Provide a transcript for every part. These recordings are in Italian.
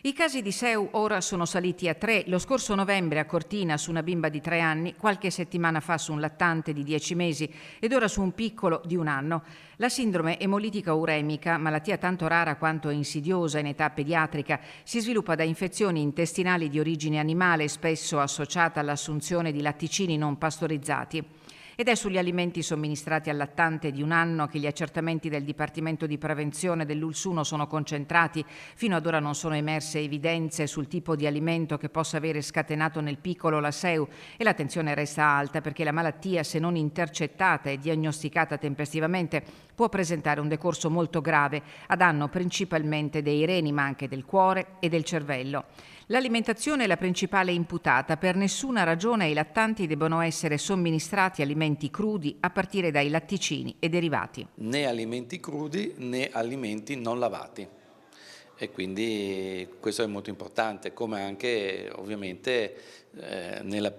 I casi di SEU ora sono saliti a 3, lo scorso novembre a Cortina su una bimba di 3 anni, qualche settimana fa su un lattante di 10 mesi ed ora su un piccolo di 1 anno. La sindrome emolitica uremica, malattia tanto rara quanto insidiosa in età pediatrica, si sviluppa da infezioni intestinali di origine animale, spesso associata all'assunzione di latticini non pastorizzati. Ed è sugli alimenti somministrati al lattante di 1 anno che gli accertamenti del Dipartimento di Prevenzione dell'ULS 1 sono concentrati. Fino ad ora non sono emerse evidenze sul tipo di alimento che possa avere scatenato nel piccolo la SEU e l'attenzione resta alta perché la malattia, se non intercettata e diagnosticata tempestivamente, può presentare un decorso molto grave, a danno principalmente dei reni, ma anche del cuore e del cervello. L'alimentazione è la principale imputata. Per nessuna ragione i lattanti debbono essere somministrati alimenti crudi a partire dai latticini e derivati. Né alimenti crudi né alimenti non lavati. E quindi questo è molto importante, come anche ovviamente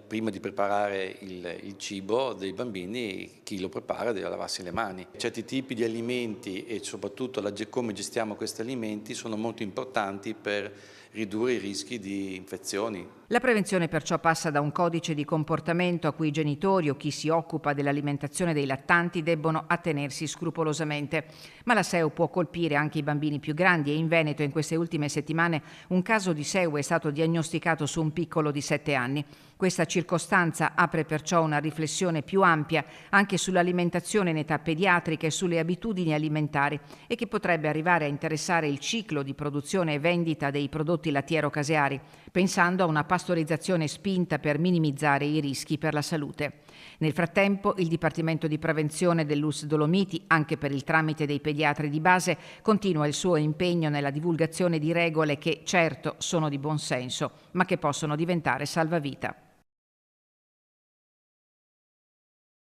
prima di preparare il cibo dei bambini, chi lo prepara deve lavarsi le mani. Certi tipi di alimenti e soprattutto come gestiamo questi alimenti sono molto importanti per ridurre i rischi di infezioni. La prevenzione perciò passa da un codice di comportamento a cui i genitori o chi si occupa dell'alimentazione dei lattanti debbono attenersi scrupolosamente. Ma la SEU può colpire anche i bambini più grandi e in Veneto in queste ultime settimane un caso di SEU è stato diagnosticato su un piccolo di 7 anni. Questa circostanza apre perciò una riflessione più ampia anche sull'alimentazione in età pediatrica e sulle abitudini alimentari e che potrebbe arrivare a interessare il ciclo di produzione e vendita dei prodotti lattiero-caseari, pensando a una pastorizzazione spinta per minimizzare i rischi per la salute. Nel frattempo, il Dipartimento di Prevenzione dell'ULS Dolomiti, anche per il tramite dei pediatri di base, continua il suo impegno nella divulgazione di regole che, certo, sono di buon senso, ma che possono diventare salvavita.